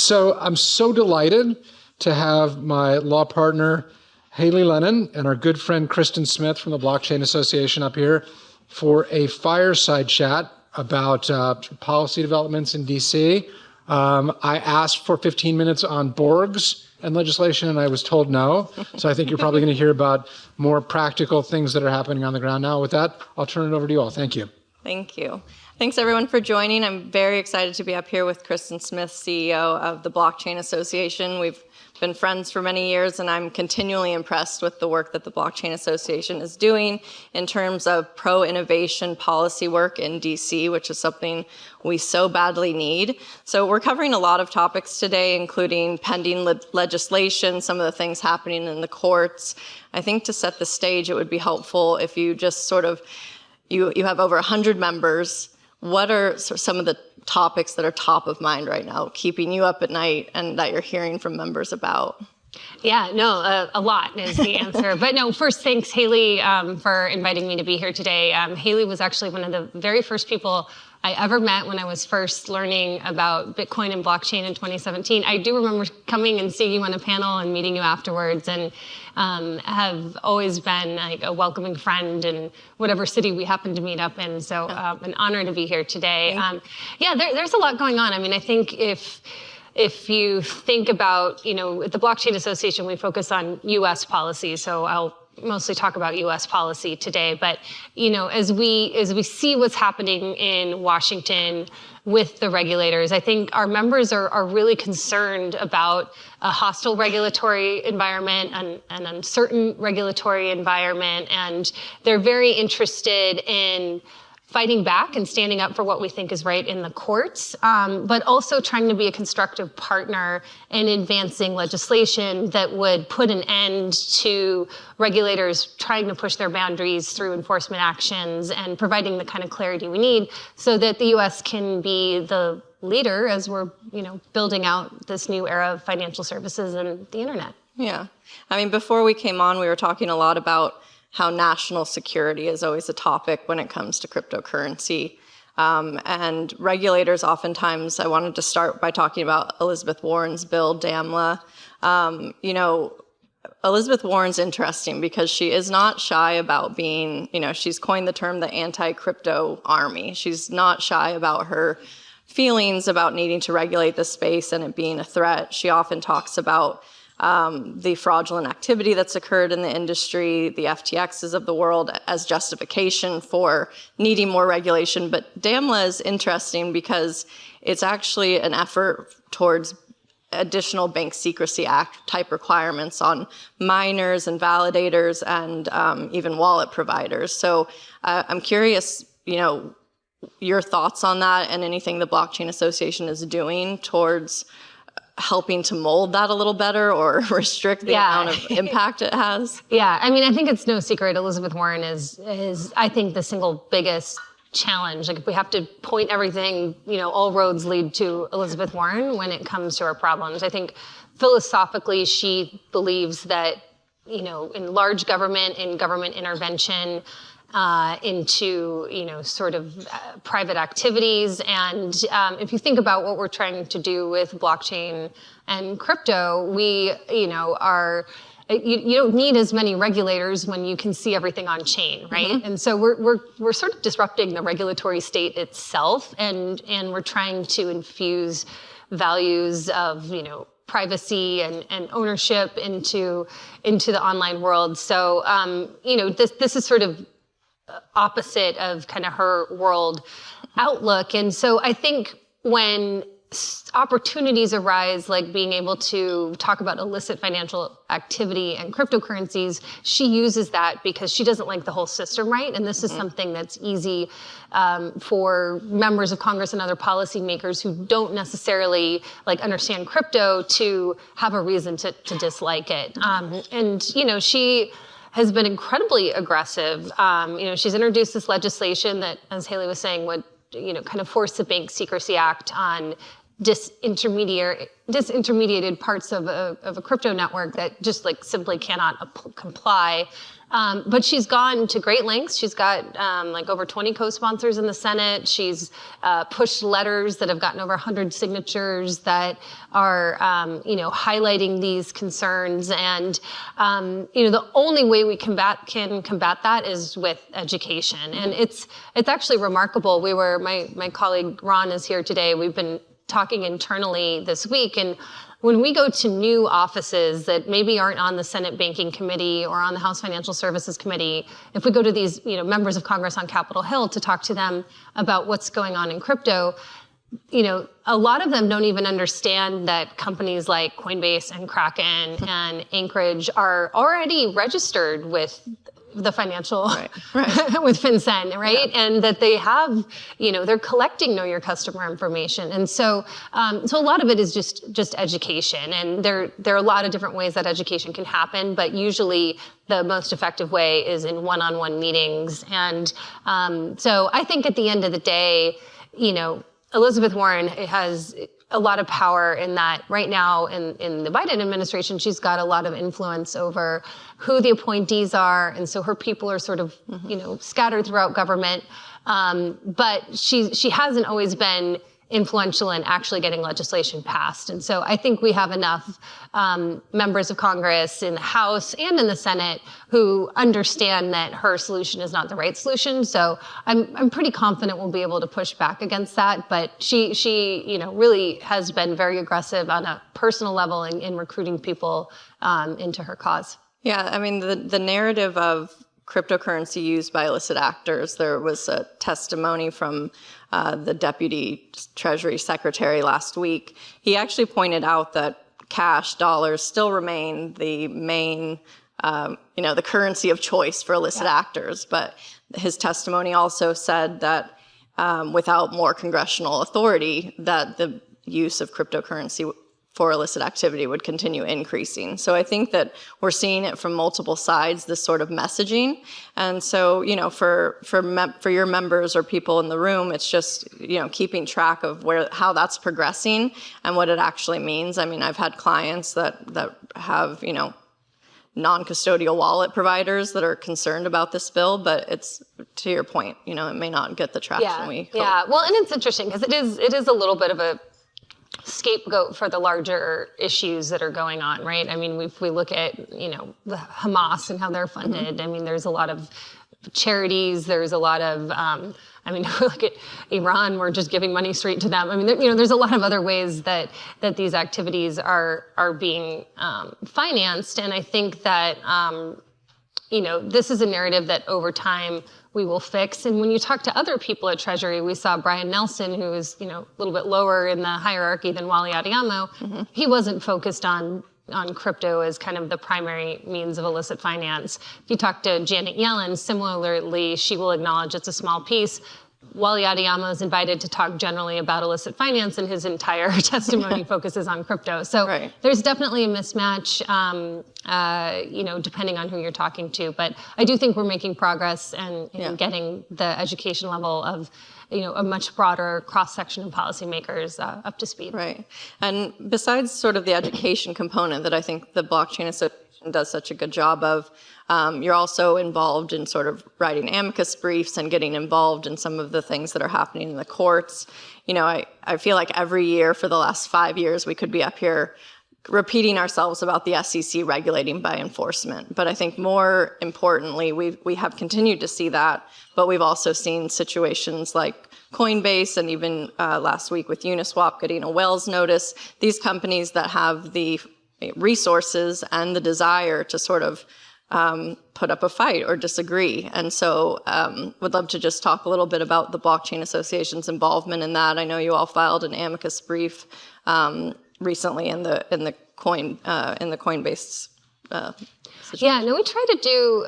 So I'm so delighted to have my law partner, Hailey Lennon, and our good friend Kristin Smith from the Blockchain Association up here for a fireside chat about policy developments in DC. I asked for 15 minutes on Borgs and legislation, and I was told no. So I think you're probably going to hear about more practical things that are happening on the ground now. With that, I'll turn it over to you all. Thank you. Thank you. Thanks, everyone, for joining. I'm very excited to be up here with Kristin Smith, CEO of the Blockchain Association. We've been friends for many years, and I'm continually impressed with the work that the Blockchain Association is doing in terms of pro-innovation policy work in DC, which is something we so badly need. So we're covering a lot of topics today, including pending legislation, some of the things happening in the courts. I think to set the stage, it would be helpful if you just sort of, you have over 100 members. What are some of the topics that are top of mind right now, keeping you up at night and that you're hearing from members about? Yeah, no, a lot is the answer. But no, first, thanks, Hailey, for inviting me to be here today. Hailey was actually one of the very first people I ever met when I was first learning about Bitcoin and blockchain in 2017. I do remember coming and seeing you on a panel and meeting you afterwards, and have always been like a welcoming friend in whatever city we happen to meet up in. So an honor to be here today. Yeah, there's a lot going on. I mean, I think if you think about, at the Blockchain Association, we focus on U.S. policy. So I'll mostly talk about U.S. policy today. But, as we see what's happening in Washington with the regulators, I think our members are really concerned about a hostile regulatory environment and an uncertain regulatory environment. And they're very interested in fighting back and standing up for what we think is right in the courts, but also trying to be a constructive partner in advancing legislation that would put an end to regulators trying to push their boundaries through enforcement actions and providing the kind of clarity we need so that the U.S. can be the leader as we're, building out this new era of financial services and the internet. Yeah. I mean, before we came on, we were talking a lot about how national security is always a topic when it comes to cryptocurrency. And regulators oftentimes, I wanted to start by talking about Elizabeth Warren's bill, DAMLA. Elizabeth Warren's interesting because she is not shy about being, she's coined the term the anti-crypto army. She's not shy about her feelings about needing to regulate the space and it being a threat. She often talks about the fraudulent activity that's occurred in the industry, the FTXs of the world, as justification for needing more regulation. But DAMLA is interesting because it's actually an effort towards additional Bank Secrecy Act type requirements on miners and validators and even wallet providers. So I'm curious, your thoughts on that and anything the Blockchain Association is doing towards helping to mold that a little better or restrict the amount of impact it has? Yeah, I mean, I think it's no secret Elizabeth Warren is I think the single biggest challenge. Like if we have to point everything, all roads lead to Elizabeth Warren when it comes to our problems. I think philosophically she believes that, in large government, in government intervention, into, sort of private activities. And if you think about what we're trying to do with blockchain and crypto, we, are, you don't need as many regulators when you can see everything on chain, right? Mm-hmm. And so we're sort of disrupting the regulatory state itself, and we're trying to infuse values of, privacy and ownership into the online world. So, this is sort of opposite of kind of her world outlook. And so I think when opportunities arise, like being able to talk about illicit financial activity and cryptocurrencies, she uses that because she doesn't like the whole system, right? And this is something that's easy for members of Congress and other policymakers who don't necessarily understand crypto to have a reason to dislike it. And she has been incredibly aggressive. She's introduced this legislation that, as Hailey was saying, would kind of force the Bank Secrecy Act on disintermediated parts of a crypto network that just like simply cannot comply. But she's gone to great lengths. She's got like over 20 co-sponsors in the Senate. She's pushed letters that have gotten over 100 signatures that are, highlighting these concerns. And, the only way we can combat that is with education. And it's actually remarkable. My colleague Ron is here today. We've been talking internally this week, and when we go to new offices that maybe aren't on the Senate Banking Committee or on the House Financial Services Committee, if we go to these, members of Congress on Capitol Hill to talk to them about what's going on in crypto, a lot of them don't even understand that companies like Coinbase and Kraken and Anchorage are already registered with the financial, right. with FinCEN, right? Yeah. And that they have, they're collecting Know Your Customer information. And so a lot of it is just education. And there are a lot of different ways that education can happen, but usually the most effective way is in one-on-one meetings. And so I think at the end of the day, Elizabeth Warren has a lot of power in that right now in the Biden administration, she's got a lot of influence over who the appointees are. And so her people are sort of, scattered throughout government. But she hasn't always been influential in actually getting legislation passed. And so I think we have enough members of Congress in the House and in the Senate who understand that her solution is not the right solution. So I'm pretty confident we'll be able to push back against that. But she really has been very aggressive on a personal level in recruiting people into her cause. Yeah, I mean, the narrative of cryptocurrency used by illicit actors, there was a testimony from the Deputy Treasury Secretary last week. He actually pointed out that cash dollars still remain the main, the currency of choice for illicit actors. But his testimony also said that without more congressional authority, that the use of cryptocurrency for illicit activity would continue increasing. So I think that we're seeing it from multiple sides, this sort of messaging. And so, for your members or people in the room, it's just, keeping track of how that's progressing and what it actually means. I mean, I've had clients that have, non-custodial wallet providers that are concerned about this bill, but it's, to your point, it may not get the traction we hope. Yeah, well, and it's interesting because it is a little bit of a scapegoat for the larger issues that are going on, right? I mean, if we look at, the Hamas and how they're funded, mm-hmm. I mean, there's a lot of charities, there's a lot of, if we look at Iran, we're just giving money straight to them. I mean, there's a lot of other ways that these activities are being financed. And I think that, this is a narrative that over time we will fix. And when you talk to other people at Treasury, we saw Brian Nelson, who is, a little bit lower in the hierarchy than Wally Adeyemo. Mm-hmm. He wasn't focused on crypto as kind of the primary means of illicit finance. If you talk to Janet Yellen, similarly, she will acknowledge it's a small piece. Wally Adeyemo is invited to talk generally about illicit finance, and his entire testimony focuses on crypto. So there's definitely a mismatch, depending on who you're talking to. But I do think we're making progress in getting the education level of, a much broader cross-section of policymakers up to speed. Right. And besides sort of the education component that I think the Blockchain Association does such a good job of, you're also involved in sort of writing amicus briefs and getting involved in some of the things that are happening in the courts. I feel like every year for the last 5 years, we could be up here repeating ourselves about the SEC regulating by enforcement. But I think more importantly, we have continued to see that, but we've also seen situations like Coinbase and even last week with Uniswap getting a Wells notice. These companies that have the resources and the desire to sort of put up a fight or disagree. And so would love to just talk a little bit about the Blockchain Association's involvement in that. I know you all filed an amicus brief recently in the Coinbase situation. We try to do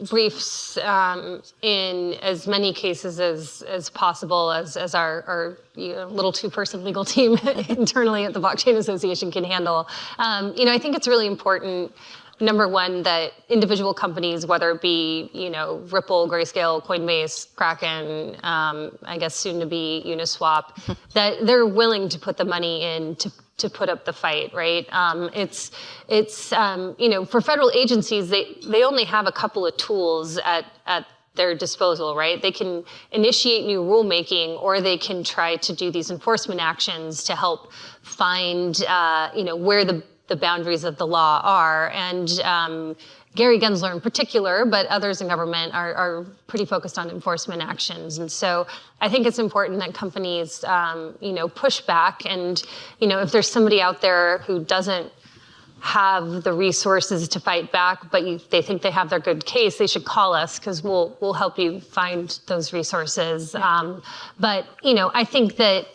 briefs in as many cases as possible as our little two-person legal team internally at the Blockchain Association can handle. I think it's really important number one, that individual companies, whether it be, Ripple, Grayscale, Coinbase, Kraken, I guess soon to be Uniswap, that they're willing to put the money in to put up the fight, right? It's for federal agencies, they only have a couple of tools at their disposal, right? They can initiate new rulemaking, or they can try to do these enforcement actions to help find, where the boundaries of the law are. And Gary Gensler in particular, but others in government are pretty focused on enforcement actions. And so I think it's important that companies, push back. And, if there's somebody out there who doesn't have the resources to fight back, but they think they have their good case, they should call us, because we'll help you find those resources. But I think that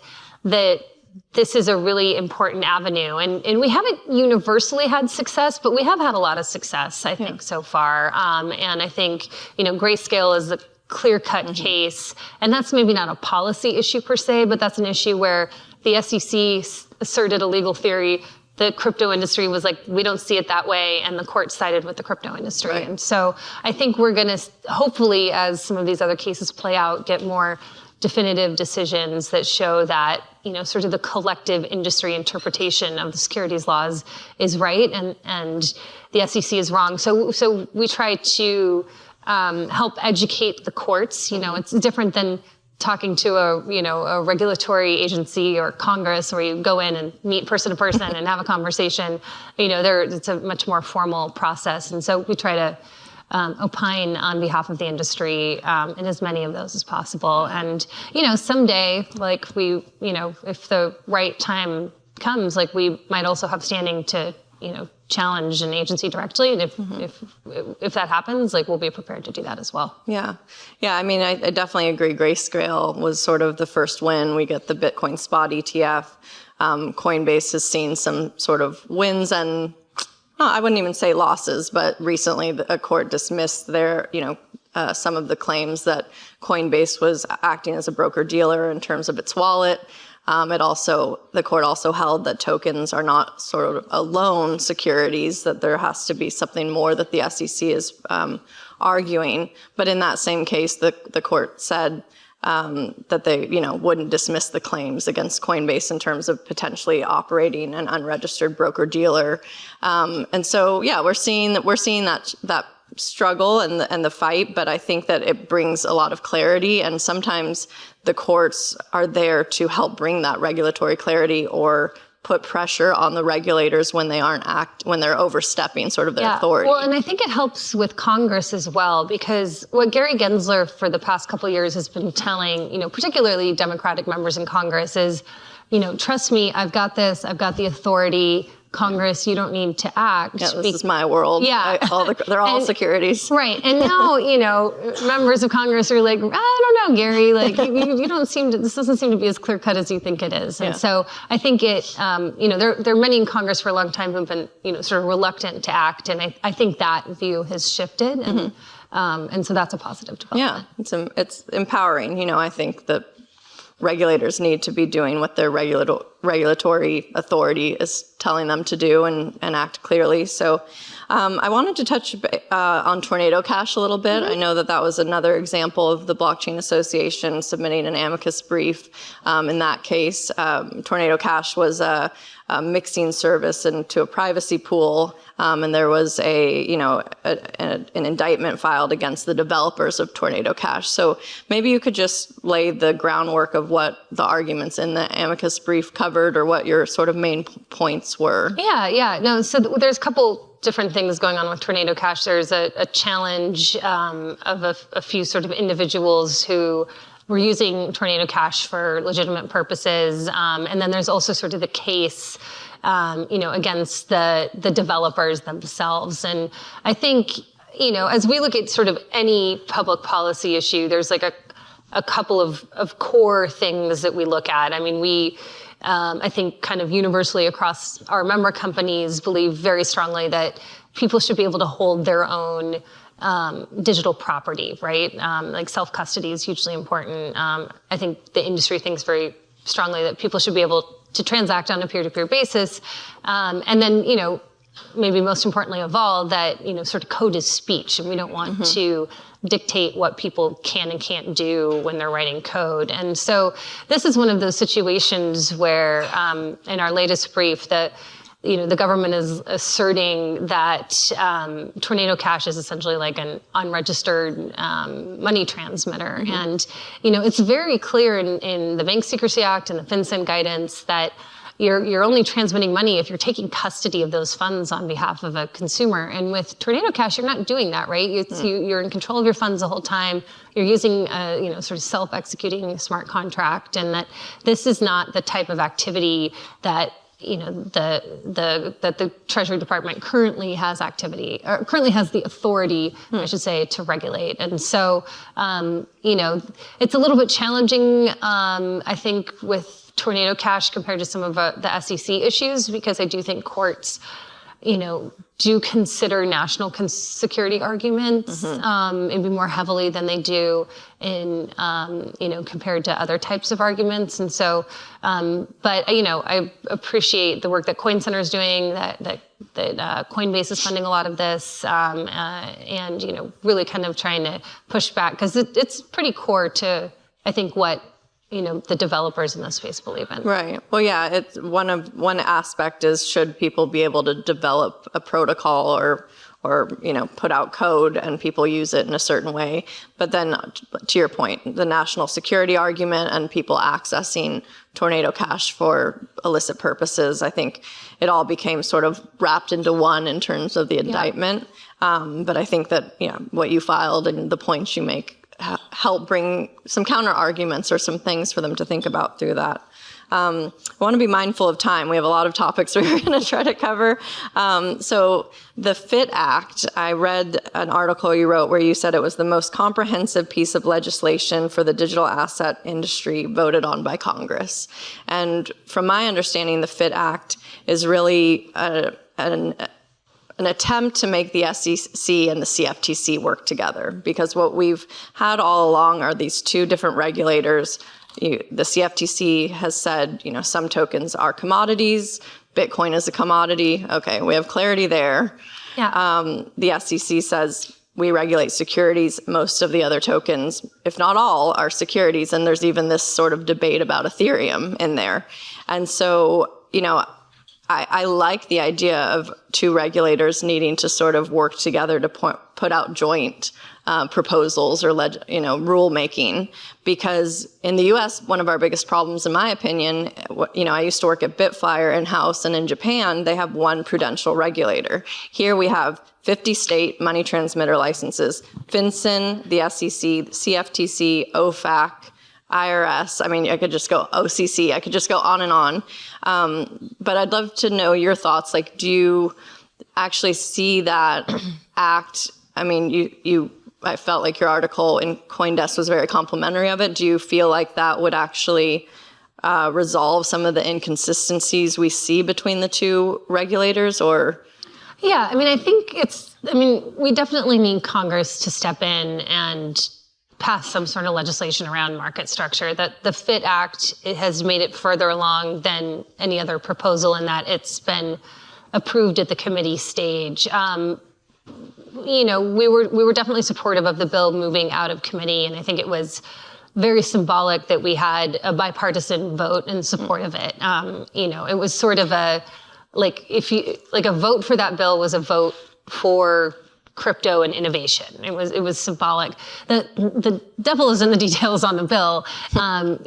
this is a really important avenue, and we haven't universally had success, but we have had a lot of success, I think, so far. And I think Grayscale is a clear-cut case, and that's maybe not a policy issue per se, but that's an issue where the SEC asserted a legal theory. The crypto industry was like, we don't see it that way, and the court sided with the crypto industry. Right. And so I think we're going to, hopefully, as some of these other cases play out, get more definitive decisions that show that, sort of the collective industry interpretation of the securities laws is right, and the SEC is wrong. So we try to help educate the courts. It's different than talking to a regulatory agency or Congress, where you go in and meet person to person and have a conversation. It's a much more formal process. And so we try to opine on behalf of the industry in as many of those as possible. And, someday, if the right time comes, we might also have standing to, challenge an agency directly. And if that happens, we'll be prepared to do that as well. Yeah. Yeah. I mean, I definitely agree. Grayscale was sort of the first win. We get the Bitcoin spot ETF. Coinbase has seen some sort of wins and I wouldn't even say losses, but recently a court dismissed their, some of the claims that Coinbase was acting as a broker dealer in terms of its wallet. The court also held that tokens are not sort of alone securities, that there has to be something more that the SEC is arguing. But in that same case, the court said that they, wouldn't dismiss the claims against Coinbase in terms of potentially operating an unregistered broker dealer. And so, we're seeing that struggle and the fight, but I think that it brings a lot of clarity, and sometimes the courts are there to help bring that regulatory clarity or put pressure on the regulators when they're overstepping sort of their authority. Well, and I think it helps with Congress as well, because what Gary Gensler for the past couple of years has been telling, particularly Democratic members in Congress is, trust me, I've got this, I've got the authority. Congress, you don't need to act. Yeah, this is my world. Yeah. They're all securities. Right. And now, members of Congress are like, I don't know, Gary, you don't this doesn't seem to be as clear cut as you think it is. And so I think there are many in Congress for a long time who've been, sort of reluctant to act. And I think that view has shifted. And so that's a positive development. Yeah, it's empowering. I think that regulators need to be doing what their regulatory authority is telling them to do and act clearly. So I wanted to touch on Tornado Cash a little bit. I know that was another example of the Blockchain Association submitting an amicus brief. In that case, Tornado Cash was a mixing service into a privacy pool, and there was an indictment filed against the developers of Tornado Cash. So maybe you could just lay the groundwork of what the arguments in the amicus brief covered, or what your sort of main points were. Yeah. No, so there's a couple different things going on with Tornado Cash. There's a challenge of a few sort of individuals who were using Tornado Cash for legitimate purposes. And then there's also sort of the case, against the developers themselves. And I think, as we look at sort of any public policy issue, there's a couple of core things that we look at. I mean, we, I think kind of universally across our member companies believe very strongly that people should be able to hold their own digital property, right? Self-custody is hugely important. I think the industry thinks very strongly that people should be able to transact on a peer-to-peer basis. And then, maybe most importantly of all, that, sort of code is speech, and we don't want to dictate what people can and can't do when they're writing code. And so this is one of those situations where, in our latest brief, that the government is asserting that Tornado Cash is essentially like an unregistered money transmitter. And, it's very clear in the Bank Secrecy Act and the FinCEN guidance that you're only transmitting money if you're taking custody of those funds on behalf of a consumer. And with Tornado Cash, you're not doing that, right? You're in control of your funds the whole time. You're using a sort of self-executing smart contract, and that this is not the type of activity that that the Treasury Department currently has the authority, I should say, to regulate. And so, it's a little bit challenging, I think, with Tornado Cash compared to some of the SEC issues, because I do think courts, do consider national security arguments maybe more heavily than they do in, compared to other types of arguments. And so, but, I appreciate the work that Coin Center is doing, that Coinbase is funding a lot of this, and, really kind of trying to push back, because it's pretty core to, I think, what the developers in this space believe in. Right. Well, yeah, it's one aspect is, should people be able to develop a protocol or put out code and people use it in a certain way. But then, to your point, the national security argument and people accessing Tornado Cash for illicit purposes, I think it all became sort of wrapped into one in terms of the indictment. But I think that, what you filed and the points you make help bring some counter arguments or some things for them to think about through that. I want to be mindful of time. We have a lot of topics we're going to try to cover. So the FIT Act, I read an article you wrote where you said it was the most comprehensive piece of legislation for the digital asset industry voted on by Congress. And from my understanding, the FIT Act is really an attempt to make the SEC and the CFTC work together, because what we've had all along are these two different regulators. The CFTC has said, some tokens are commodities. Bitcoin is a commodity. Okay, we have clarity there. Yeah. The SEC says we regulate securities. Most of the other tokens, if not all, are securities. And there's even this sort of debate about Ethereum in there. And so, I like the idea of two regulators needing to sort of work together to put out joint proposals or rulemaking, because in the U.S., one of our biggest problems, in my opinion, I used to work at Bitfire in-house, and in Japan, they have one prudential regulator. Here we have 50 state money transmitter licenses, FinCEN, the SEC, CFTC, OFAC, IRS. I mean, I could just go OCC. I could just go on and on. But I'd love to know your thoughts. Like, do you actually see that act? I mean, I felt like your article in CoinDesk was very complimentary of it. Do you feel like that would actually resolve some of the inconsistencies we see between the two regulators, or? Yeah, I think we definitely need Congress to step in and pass some sort of legislation around market structure. That the FIT Act, it has made it further along than any other proposal in that it's been approved at the committee stage. We were definitely supportive of the bill moving out of committee, and I think it was very symbolic that we had a bipartisan vote in support of it. It was sort of a vote for that bill was a vote for crypto and innovation. It was symbolic. The devil is in the details on the bill.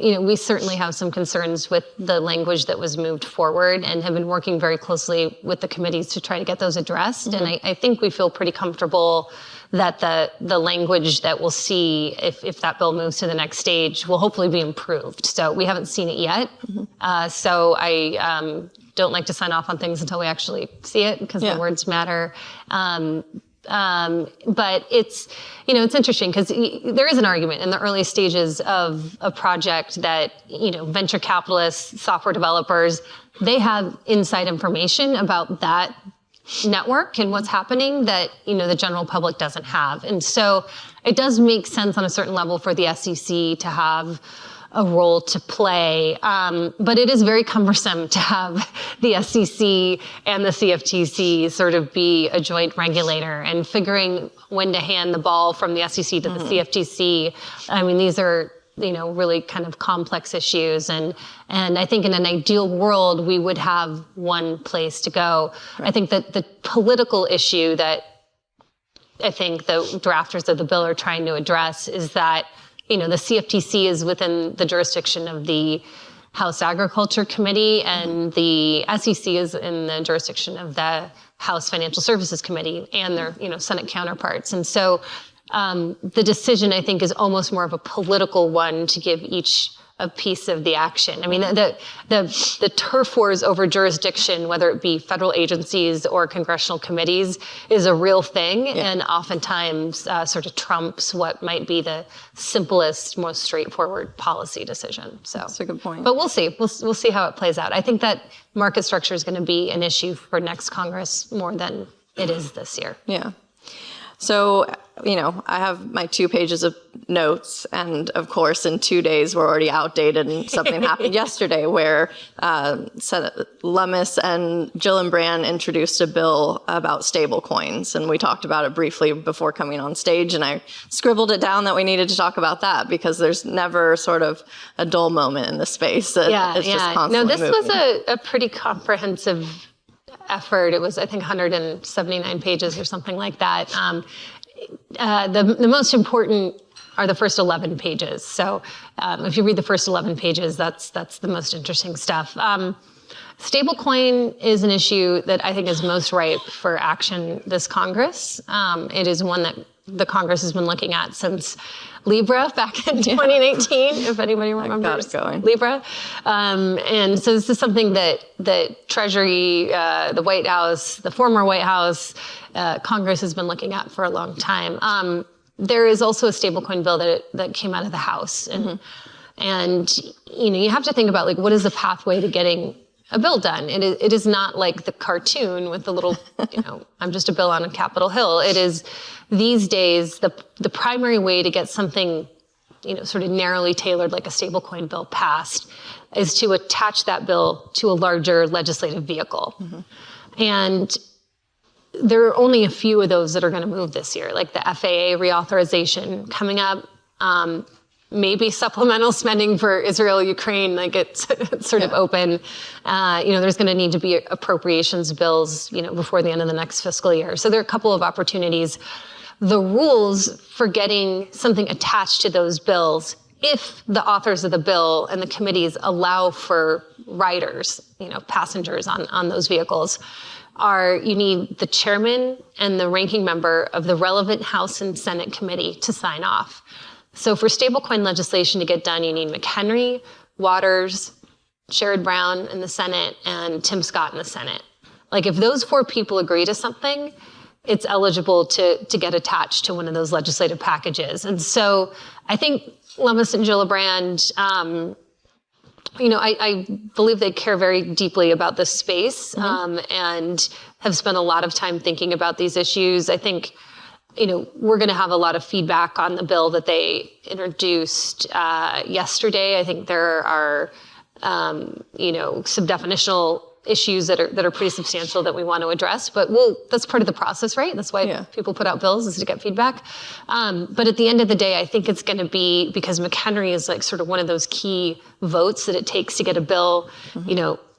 We certainly have some concerns with the language that was moved forward, and have been working very closely with the committees to try to get those addressed. Mm-hmm. And I think we feel pretty comfortable that the language that we'll see if that bill moves to the next stage will hopefully be improved. So we haven't seen it yet. Mm-hmm. So I don't like to sign off on things until we actually see it, because the words matter. But it's interesting, because there is an argument in the early stages of a project that, venture capitalists, software developers, they have inside information about that network and what's happening that, the general public doesn't have. And so it does make sense on a certain level for the SEC to have a role to play. But it is very cumbersome to have the SEC and the CFTC sort of be a joint regulator, and figuring when to hand the ball from the SEC to the CFTC. I mean, these are, really kind of complex issues. And I think in an ideal world, we would have one place to go. Right. I think that the political issue that I think the drafters of the bill are trying to address is that, the CFTC is within the jurisdiction of the House Agriculture Committee, and the SEC is in the jurisdiction of the House Financial Services Committee and their, Senate counterparts. And so the decision, I think, is almost more of a political one to give each a piece of the action. I mean, the turf wars over jurisdiction, whether it be federal agencies or congressional committees, is a real thing, and oftentimes sort of trumps what might be the simplest, most straightforward policy decision. So that's a good point. But we'll see. We'll see how it plays out. I think that market structure is going to be an issue for next Congress more than it is this year. Yeah. So, I have my 2 pages of notes, and of course, in 2 days, we're already outdated, and something happened yesterday where Senate Lummis and Gillibrand introduced a bill about stable coins, and we talked about it briefly before coming on stage, and I scribbled it down that we needed to talk about that, because there's never sort of a dull moment in the space. Just constantly No, this moving. was a pretty comprehensive effort. It was, I think, 179 pages or something like that. The most important are the first 11 pages. So if you read the first 11 pages, that's the most interesting stuff. Stablecoin is an issue that I think is most ripe for action this Congress. It is one that the Congress has been looking at since Libra back in 2018, if anybody remembers Libra. And so this is something that Treasury, the White House, the former White House, Congress has been looking at for a long time. There is also a stablecoin bill that came out of the House. And you have to think about, like, what is the pathway to getting a bill done? It is not like the cartoon with the little, I'm just a bill on Capitol Hill. It is, these days, the primary way to get something, sort of narrowly tailored like a stablecoin bill passed is to attach that bill to a larger legislative vehicle. And there are only a few of those that are going to move this year, like the FAA reauthorization coming up, maybe supplemental spending for Israel, Ukraine, like it's sort of open. There's going to need to be appropriations bills, before the end of the next fiscal year. So there are a couple of opportunities. The rules for getting something attached to those bills, if the authors of the bill and the committees allow for riders, passengers on those vehicles, are you need the chairman and the ranking member of the relevant House and Senate committee to sign off. So for stablecoin legislation to get done, you need McHenry, Waters, Sherrod Brown in the Senate, and Tim Scott in the Senate. Like, if those 4 people agree to something, it's eligible to get attached to one of those legislative packages. And so I think Lummis and Gillibrand, I believe they care very deeply about this space, and have spent a lot of time thinking about these issues. I think, we're going to have a lot of feedback on the bill that they introduced yesterday. I think there are, some definitional issues that are pretty substantial that we want to address. But that's part of the process, right? That's why people put out bills, is to get feedback. But at the end of the day, I think it's going to be, because McHenry is like sort of one of those key votes that it takes to get a bill,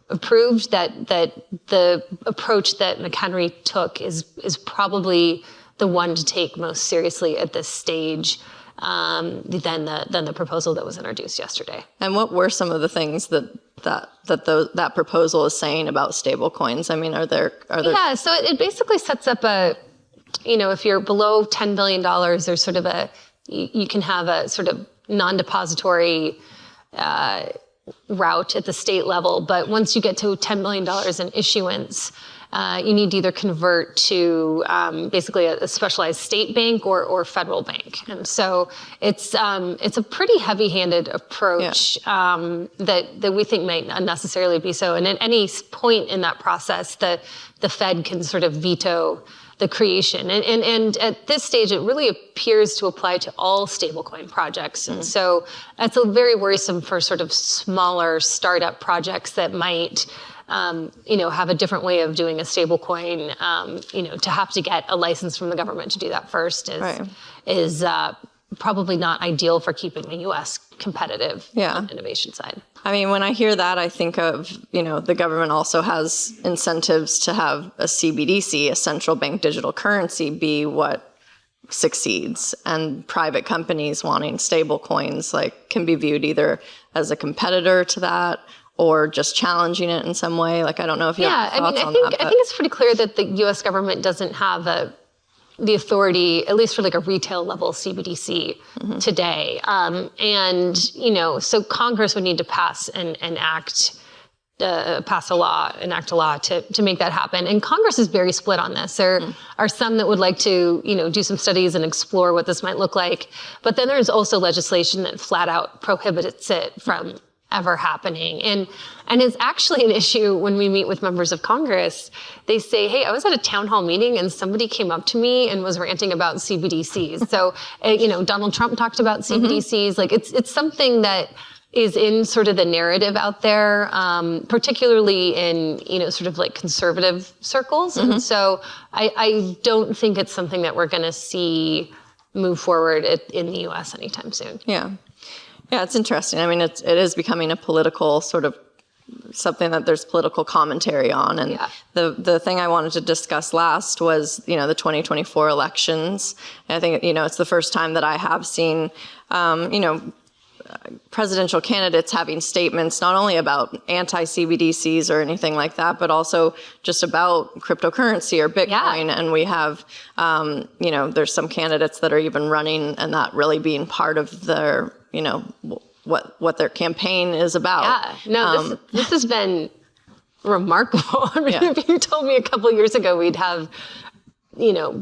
approved, that the approach that McHenry took is probably the one to take most seriously at this stage, than the proposal that was introduced yesterday. And what were some of the things that proposal is saying about stable coins? I mean, are there? Yeah, so it basically sets up if you're below $10 billion, there's sort of you can have a sort of non-depository route at the state level. But once you get to $10 billion in issuance, you need to either convert to basically a specialized state bank or federal bank. And so it's a pretty heavy-handed approach that we think might unnecessarily be so. And at any point in that process, the Fed can sort of veto the creation. And at this stage, it really appears to apply to all stablecoin projects. And so that's very worrisome for sort of smaller startup projects that might have a different way of doing a stablecoin. To have to get a license from the government to do that first is probably not ideal for keeping the U.S. competitive on the innovation side. I mean, when I hear that, I think of, the government also has incentives to have a CBDC, a central bank digital currency, be what succeeds. And private companies wanting stable coins can be viewed either as a competitor to that or just challenging it in some way. I don't know if you have thoughts on that. I think it's pretty clear that the U.S. government doesn't have the authority, at least for a retail level CBDC today. So Congress would need to pass enact a law to make that happen. And Congress is very split on this. There are some that would like to, do some studies and explore what this might look like. But then there's also legislation that flat out prohibits it from ever happening. And it's actually an issue when we meet with members of Congress. They say, hey, I was at a town hall meeting and somebody came up to me and was ranting about CBDCs. So, Donald Trump talked about CBDCs. It's something that is in sort of the narrative out there, particularly in, conservative circles. And so I don't think it's something that we're going to see move forward in the U.S. anytime soon. Yeah, it's interesting. I mean, it is becoming a political sort of something that there's political commentary on. And the thing I wanted to discuss last was, the 2024 elections. And I think, it's the first time that I have seen, presidential candidates having statements not only about anti-CBDCs or anything like that, but also just about cryptocurrency or Bitcoin. And we have, there's some candidates that are even running and that really being part of their, what their campaign is about. This has been remarkable. I mean, if you told me a couple of years ago we'd have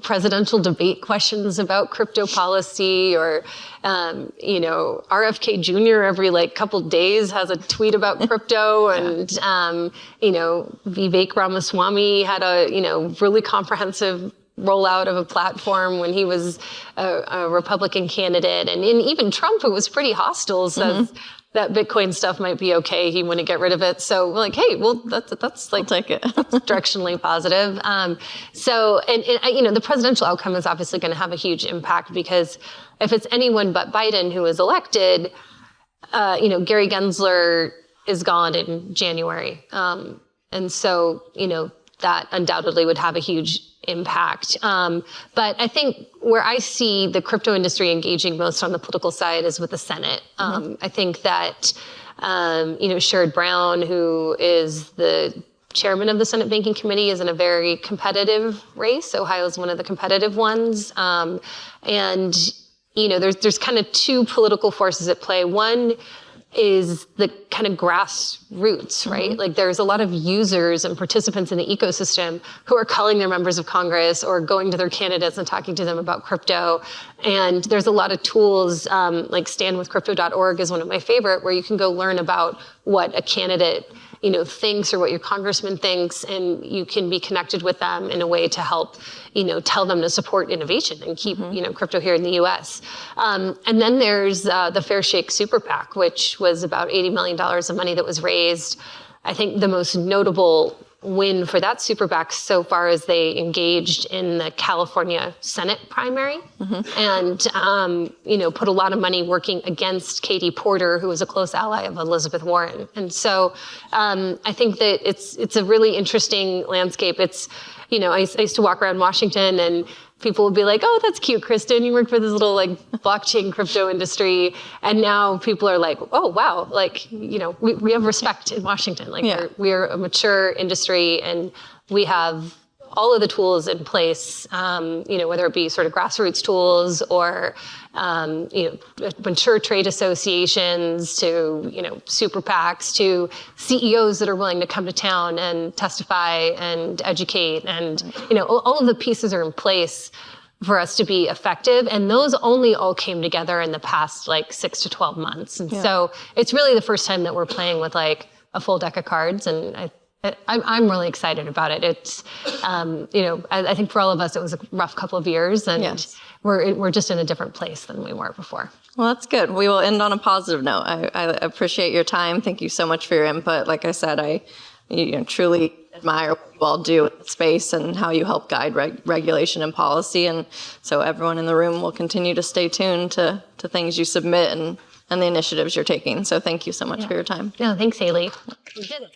presidential debate questions about crypto policy or, RFK Jr. every couple days has a tweet about crypto and, Vivek Ramaswamy had a, really comprehensive rollout of a platform when he was a Republican candidate. And even Trump, who was pretty hostile, says that Bitcoin stuff might be okay. He wouldn't get rid of it. So we're hey, well, that's I'll take it. That's directionally positive. The presidential outcome is obviously going to have a huge impact because if it's anyone but Biden who is elected, Gary Gensler is gone in January. And so, that undoubtedly would have a huge impact. But I think where I see the crypto industry engaging most on the political side is with the Senate. I think that, Sherrod Brown, who is the chairman of the Senate Banking Committee, is in a very competitive race. Ohio is one of the competitive ones. There's kind of two political forces at play. One is the kind of grassroots, right? There's a lot of users and participants in the ecosystem who are calling their members of Congress or going to their candidates and talking to them about crypto. And there's a lot of tools, like standwithcrypto.org is one of my favorite, where you can go learn about what a candidate thinks or what your congressman thinks, and you can be connected with them in a way to help, tell them to support innovation and keep, crypto here in the U.S. And then there's the Fair Shake Super PAC, which was about $80 million of money that was raised. I think the most notable win for that super PAC so far is they engaged in the California Senate primary and, put a lot of money working against Katie Porter, who was a close ally of Elizabeth Warren. And so I think that it's a really interesting landscape. It's, I used to walk around Washington and people would be like, oh, that's cute, Kristin. You work for this little blockchain crypto industry. And now people are like, oh, wow. We have respect in Washington. We're a mature industry and we have all of the tools in place, whether it be sort of grassroots tools or, mature trade associations to, super PACs to CEOs that are willing to come to town and testify and educate. And, all of the pieces are in place for us to be effective. And those only all came together in the past 6 to 12 months. And so it's really the first time that we're playing with a full deck of cards. And I I'm really excited about it. It's, I think for all of us, it was a rough couple of years, and Yes. we're just in a different place than we were before. Well, that's good. We will end on a positive note. I appreciate your time. Thank you so much for your input. Like I said, I truly admire what you all do in the space and how you help guide regulation and policy. And so everyone in the room will continue to stay tuned to things you submit and the initiatives you're taking. So thank you so much for your time. No, thanks, Hailey. We did it.